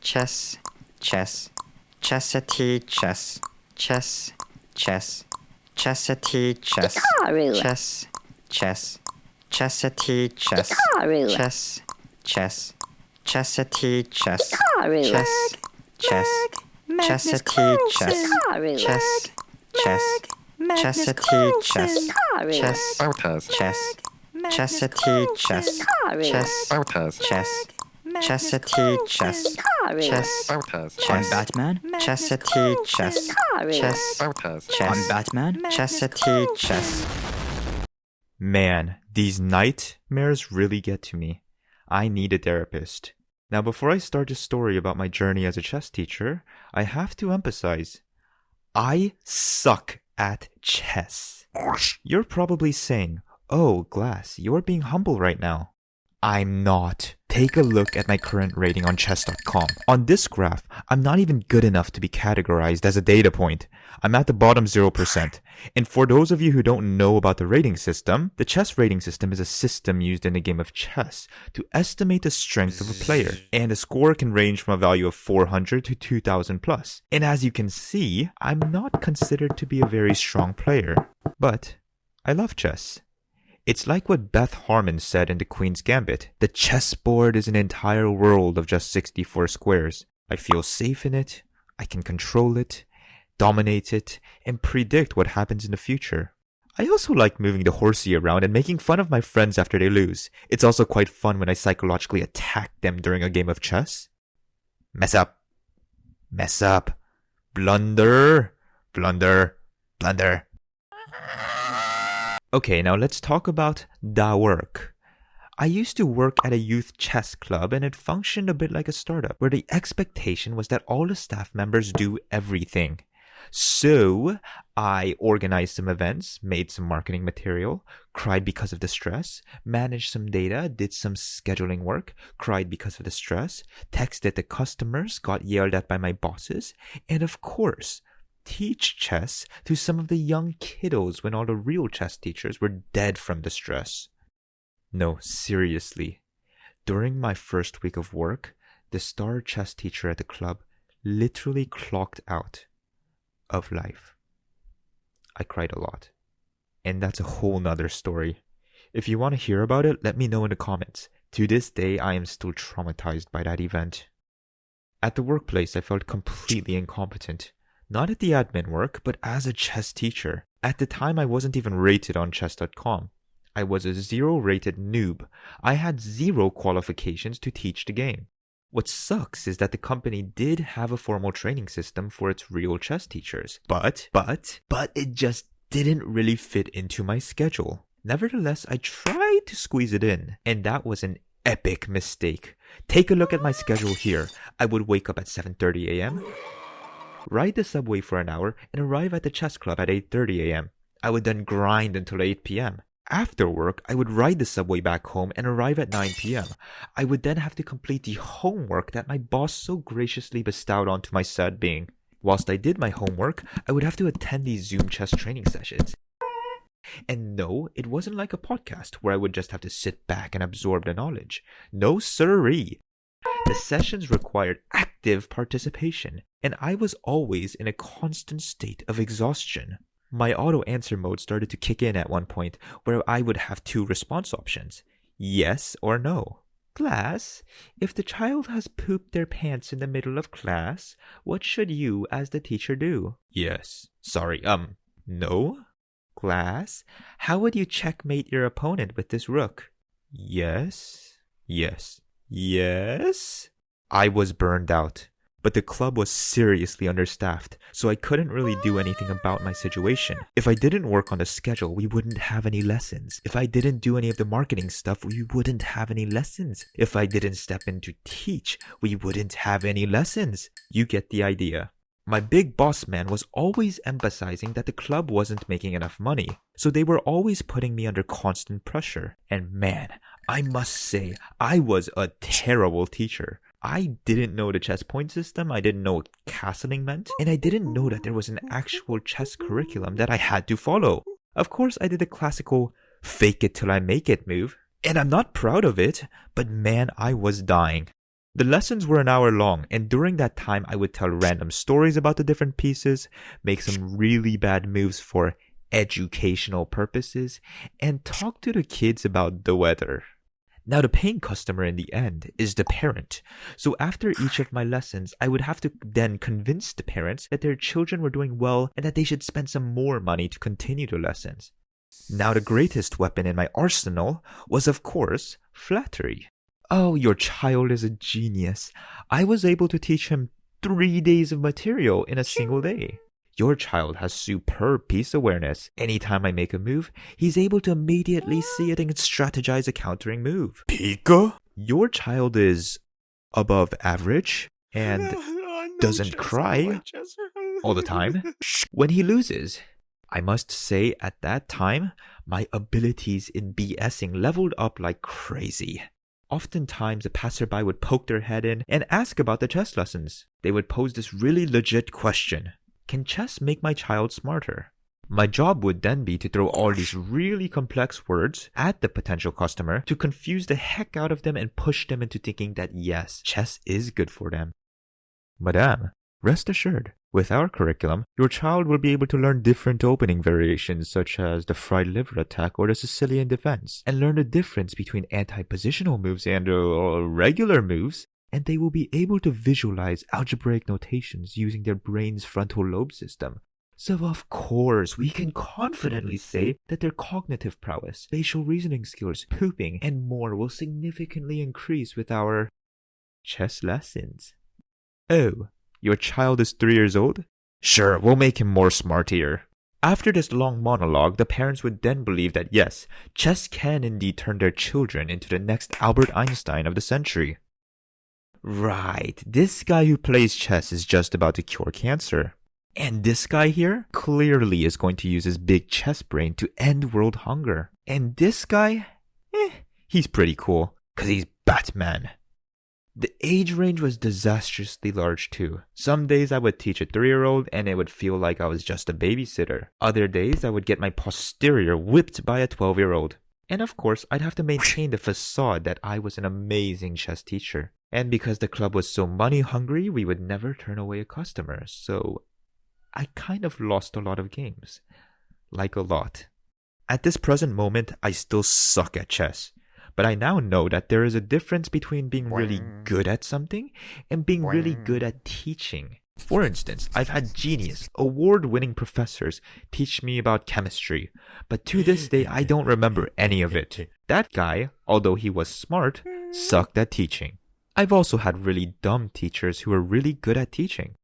chess, chess, chessity, chess, chess, chess, chessity, chess, Guitar ruler. chess, chess, chessity, chess, Guitar ruler. chess, chess, chessity, chess, Guitar ruler. chess, chess, Magnus chessity, chess, Carlsen. Guitar ruler. chess, chess, Magnus chessity, chess, Carlsen. Guitar ruler. chess, Botez. chess, Magnus chessity, chess, Guitar ruler. chess, Botez. chess, Magnus chessity, chess, Carlsen. Guitar ruler. chess, Botez. chess, Batman? chessity, chess, Guitar ruler. chess, Botez. chess, Batman? chessity, chess. Man, these nightmares really get to me. I need a therapist. Now, before I start this story about my journey as a chess teacher, I have to emphasize, I suck at chess. You're probably saying, oh, Glass, you're being humble right now. I'm not. Take a look at my current rating on chess.com. On this graph, I'm not even good enough to be categorized as a data point. I'm at the bottom 0%. And for those of you who don't know about the rating system, the chess rating system is a system used in the game of chess to estimate the strength of a player. And the score can range from a value of 400 to 2000 plus. And as you can see, I'm not considered to be a very strong player. But I love chess. It's like what Beth Harmon said in The Queen's Gambit. The chessboard is an entire world of just 64 squares. I feel safe in it, I can control it, dominate it, and predict what happens in the future. I also like moving the horsey around and making fun of my friends after they lose. It's also quite fun when I psychologically attack them during a game of chess. Mess up. Mess up. Blunder. Blunder. Blunder. Okay, now let's talk about da work. I used to work at a youth chess club and it functioned a bit like a startup where the expectation was that all the staff members do everything. So I organized some events, made some marketing material, cried because of the stress, managed some data, did some scheduling work, cried because of the stress, texted the customers, got yelled at by my bosses, and of course, teach chess to some of the young kiddos when all the real chess teachers were dead from the stress. No, seriously. During my first week of work, the star chess teacher at the club literally clocked out of life. I cried a lot. And that's a whole nother story. If you want to hear about it, let me know in the comments. To this day, I am still traumatized by that event. At the workplace, I felt completely incompetent. Not at the admin work, but as a chess teacher. At the time, I wasn't even rated on chess.com. I was a 0-rated noob. I had 0 qualifications to teach the game. What sucks is that the company did have a formal training system for its real chess teachers. But it just didn't really fit into my schedule. Nevertheless, I tried to squeeze it in, and that was an epic mistake. Take a look at my schedule here. I would wake up at 7:30 a.m., ride the subway for an hour, and arrive at the chess club at 8:30 a.m. I would then grind until 8 p.m. After work, I would ride the subway back home and arrive at 9 p.m. I would then have to complete the homework that my boss so graciously bestowed onto my sad being. Whilst I did my homework, I would have to attend these Zoom chess training sessions. And no, it wasn't like a podcast where I would just have to sit back and absorb the knowledge. No siree. The sessions required active participation, and I was always in a constant state of exhaustion. My auto answer mode started to kick in at one point, where I would have 2 response options: yes or no. Glass, if the child has pooped their pants in the middle of class, what should you as the teacher do? Yes. Sorry, no? Glass, how would you checkmate your opponent with this rook? Yes. Yes. Yes? I was burned out, but the club was seriously understaffed, so I couldn't really do anything about my situation. If I didn't work on the schedule, we wouldn't have any lessons. If I didn't do any of the marketing stuff, we wouldn't have any lessons. If I didn't step in to teach, we wouldn't have any lessons. You get the idea. My big boss man was always emphasizing that the club wasn't making enough money, so they were always putting me under constant pressure. And man, I must say, I was a terrible teacher. I didn't know the chess point system, I didn't know what castling meant, and I didn't know that there was an actual chess curriculum that I had to follow. Of course, I did the classical fake it till I make it move, and I'm not proud of it, but man, I was dying. The lessons were an hour long, and during that time I would tell random stories about the different pieces, make some really bad moves for educational purposes, and talk to the kids about the weather. Now the paying customer in the end is the parent. So after each of my lessons, I would have to then convince the parents that their children were doing well and that they should spend some more money to continue the lessons. Now the greatest weapon in my arsenal was, of course, flattery. Oh, your child is a genius. I was able to teach him 3 days of material in a single day. Your child has superb piece awareness. Anytime I make a move, he's able to immediately see it and strategize a countering move. Pika? Your child is above average and doesn't cry all the time. When he loses, I must say at that time, my abilities in BSing leveled up like crazy. Oftentimes, a passerby would poke their head in and ask about the chess lessons. They would pose this really legit question. Can chess make my child smarter? My job would then be to throw all these really complex words at the potential customer to confuse the heck out of them and push them into thinking that yes, chess is good for them. Madame, rest assured, with our curriculum, your child will be able to learn different opening variations such as the fried liver attack or the Sicilian defense, and learn the difference between anti-positional moves and regular moves, and they will be able to visualize algebraic notations using their brain's frontal lobe system. So of course, we can confidently say that their cognitive prowess, spatial reasoning skills, pooping, and more will significantly increase with our chess lessons. Oh, your child is 3 years old? Sure, we'll make him more smartier. After this long monologue, the parents would then believe that yes, chess can indeed turn their children into the next Albert Einstein of the century. Right, this guy who plays chess is just about to cure cancer. And this guy here clearly is going to use his big chess brain to end world hunger. And this guy, he's pretty cool, cause he's Batman. The age range was disastrously large too. Some days I would teach a 3-year-old and it would feel like I was just a babysitter. Other days I would get my posterior whipped by a 12-year-old. And of course, I'd have to maintain the facade that I was an amazing chess teacher. And because the club was so money hungry, we would never turn away a customer. So I kind of lost a lot of games. Like a lot. At this present moment, I still suck at chess. But I now know that there is a difference between being really good at something and being really good at teaching. For instance, I've had genius, award-winning professors teach me about chemistry, but to this day I don't remember any of it. That guy, although he was smart, sucked at teaching. I've also had really dumb teachers who were really good at teaching.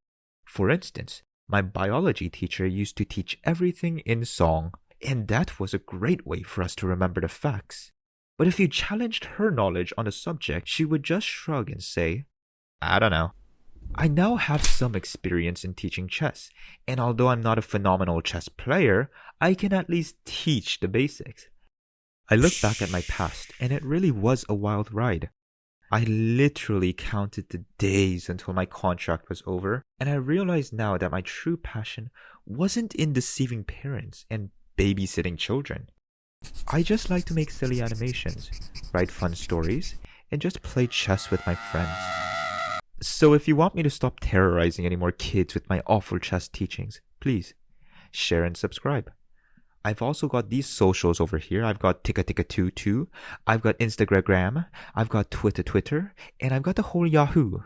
For instance, my biology teacher used to teach everything in song, and that was a great way for us to remember the facts. But if you challenged her knowledge on a subject, she would just shrug and say, I don't know. I now have some experience in teaching chess, and although I'm not a phenomenal chess player, I can at least teach the basics. I look back at my past, and it really was a wild ride. I literally counted the days until my contract was over, and I realize now that my true passion wasn't in deceiving parents and babysitting children. I just like to make silly animations, write fun stories, and just play chess with my friends. So if you want me to stop terrorizing any more kids with my awful chess teachings, please share and subscribe. I've also got these socials over here. I've got Tika22, I've got Instagram, I've got Twitter, and I've got the whole Yahoo.